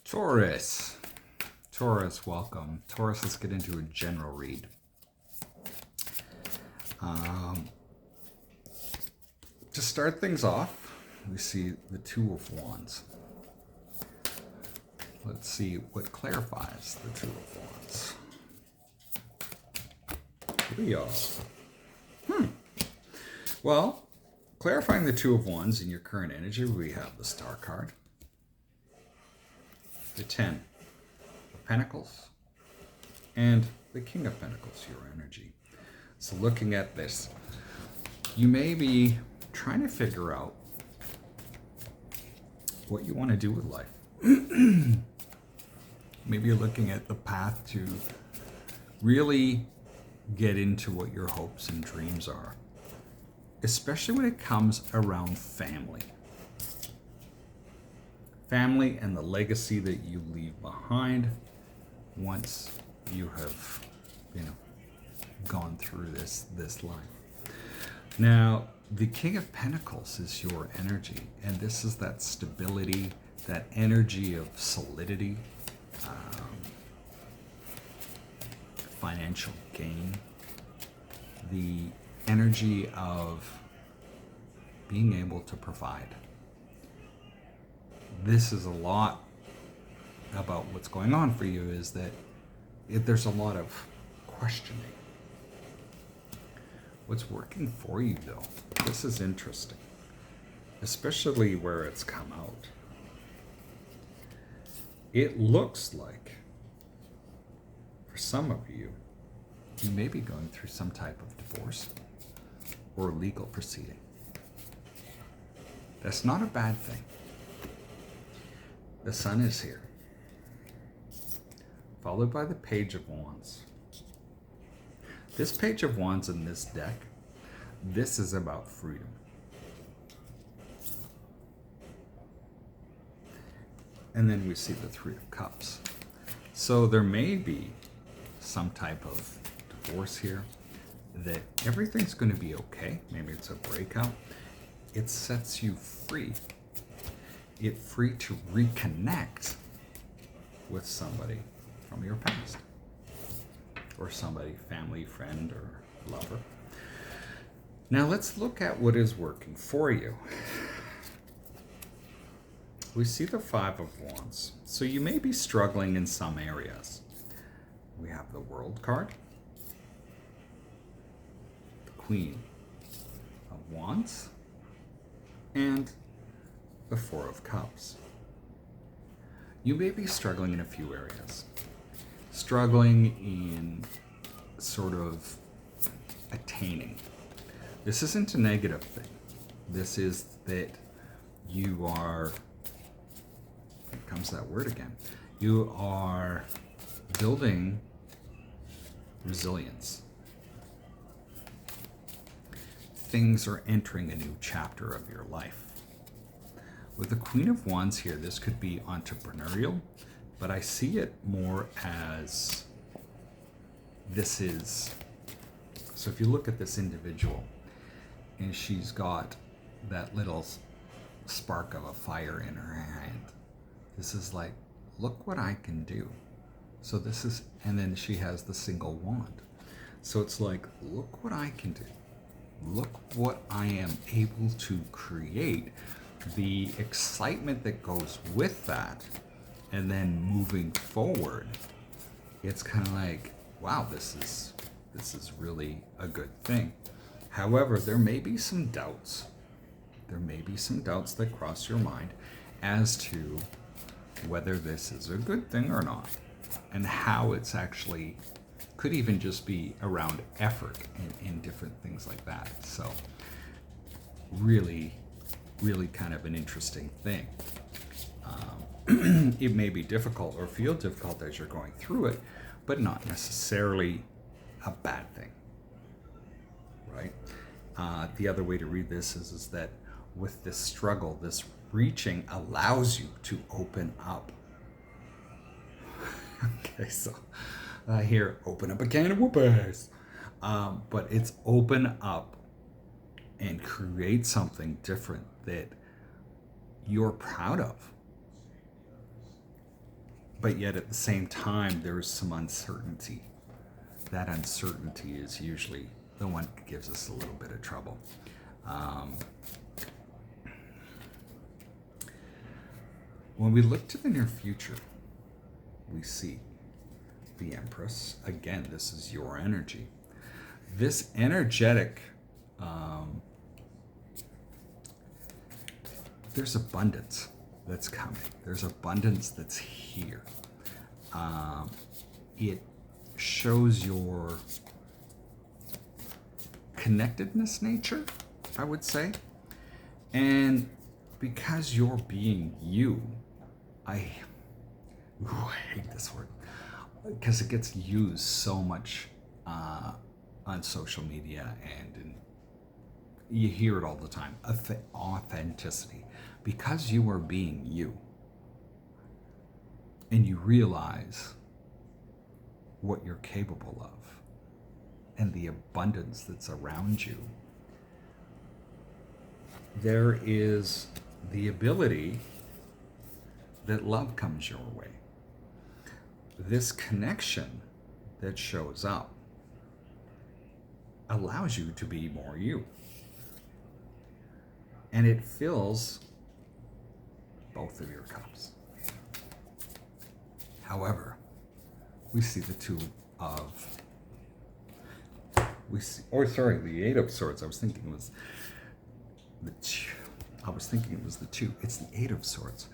Taurus. Taurus, welcome. Taurus, let's get into a general read. To start things off, we see the Two of Wands. Let's see what clarifies the Two of Wands. Leo. Well, clarifying the Two of Wands in your current energy, we have the Star card, the Ten of Pentacles, and the King of Pentacles, your energy. So looking at this, you may be trying to figure out what you want to do with life. Maybe you're looking at the path to really get into what your hopes and dreams are, especially when it comes around family. Family and the legacy that you leave behind once you have, gone through this life. Now, the King of Pentacles is your energy, and this is that stability, that energy of solidity, financial gain, the energy of being able to provide. This is a lot about what's going on for you, is that there's a lot of questioning. What's working for you, though? This is interesting, especially where it's come out. It looks like, for some of you, you may be going through some type of divorce or legal proceeding. That's not a bad thing. The Sun is here, followed by the Page of Wands. This Page of Wands in this deck, this is about freedom. And then we see the Three of Cups. So there may be some type of divorce here, that everything's going to be okay. Maybe it's a breakup. It sets you free. It's free to reconnect with somebody from your past, or somebody, family, friend, or lover. Now let's look at what is working for you. We see the Five of Wands. So you may be struggling in some areas. We have the World card, the Queen of Wands, and the Four of Cups. You may be struggling in a few areas. Struggling in sort of attaining. This isn't a negative thing. This is that you are, here comes that word again, you are building resilience. Things are entering a new chapter of your life. With the Queen of Wands here, this could be entrepreneurial, but I see it more as this is, so if you look at this individual, and she's got that little spark of a fire in her hand. This is like, look what I can do. So this is, and then she has the single wand. So it's like, look what I can do. Look what I am able to create. The excitement that goes with that, and then moving forward, it's kind of like, wow, this is really a good thing. However, there may be some doubts. There may be some doubts that cross your mind as to whether this is a good thing or not, and how it's actually, could even just be around effort in different things like that. So really kind of an interesting thing. It may be difficult or feel difficult as you're going through it, but not necessarily a bad thing, right? The other way to read this is that with this struggle, this reaching allows you to open up. Okay, so here, open up a can of whoopers. But it's open up and create something different that you're proud of. but yet at the same time, there's some uncertainty. That uncertainty is usually the one that gives us a little bit of trouble. When we look to the near future, we see the Empress. Again, this is your energy. This energetic, there's abundance that's coming. There's abundance that's here. It shows your connectedness nature, I would say. And because you're being you, I hate this word because it gets used so much on social media, and you hear it all the time. Authenticity. Because you are being you and you realize what you're capable of and the abundance that's around you, there is the ability that love comes your way. This connection that shows up allows you to be more you. And it fills both of your cups. However, we see the Two of, the Eight of Swords. I was thinking it was the Two. It's the Eight of Swords.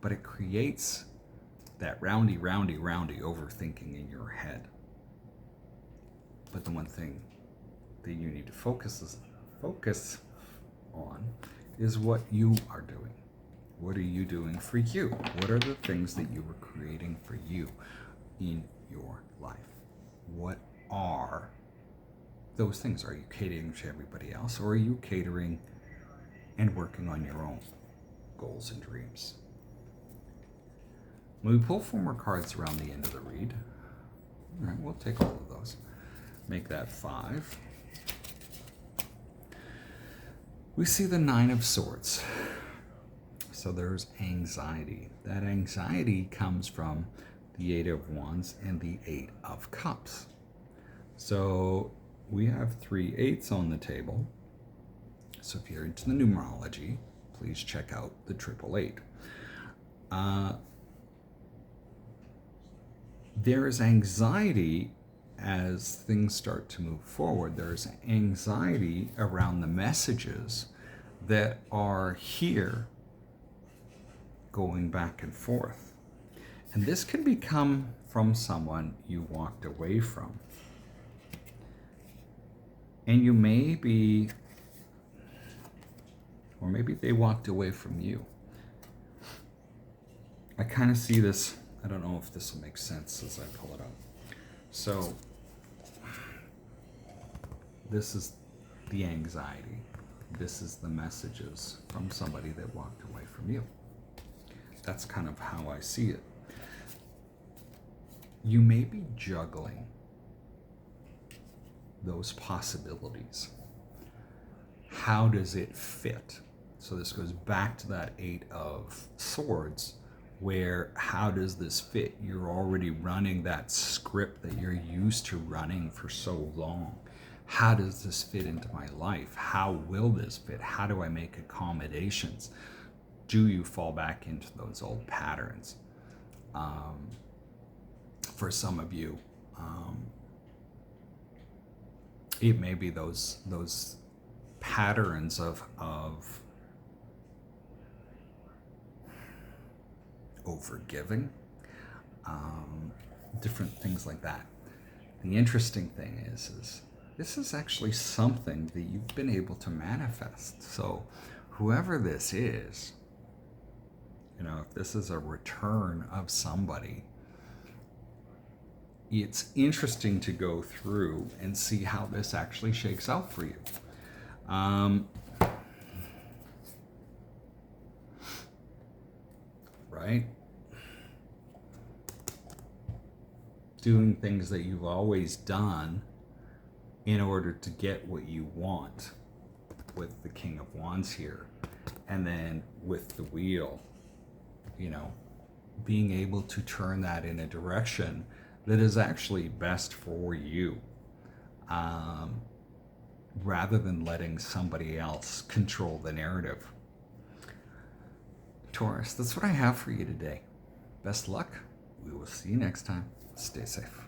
But it creates that roundy overthinking in your head. But the one thing that you need to focus on is what you are doing. What are you doing for you? What are the things that you are creating for you in your life? What are those things? Are you catering to everybody else, or are you catering and working on your own goals and dreams? When we pull 4 more cards around the end of the read, all right, we'll take all of those. Make that 5. We see the Nine of Swords. So there's anxiety. That anxiety comes from the Eight of Wands and the Eight of Cups. So we have 3 8s on the table. So if you're into the numerology, please check out the 888. There is anxiety as things start to move forward. There's anxiety around the messages that are here going back and forth. And this can become from someone you walked away from. And you may be, or maybe they walked away from you. I kind of see this, I don't know if this will make sense as I pull it up. So, this is the anxiety. This is the messages from somebody that walked away from you. That's kind of how I see it. You may be juggling those possibilities. How does it fit? So this goes back to that Eight of Swords, where how does this fit? You're already running that script that you're used to running for so long. How does this fit into my life? How will this fit? How do I make accommodations? Do you fall back into those old patterns? For some of you, it may be those patterns of overgiving, different things like that. The interesting thing is this is actually something that you've been able to manifest. So whoever this is, if this is a return of somebody, it's interesting to go through and see how this actually shakes out for you. Right? Doing things that you've always done in order to get what you want with the King of Wands here. And then with the wheel, being able to turn that in a direction that is actually best for you, rather than letting somebody else control the narrative. Taurus, that's what I have for you today. Best luck. We will see you next time. Stay safe.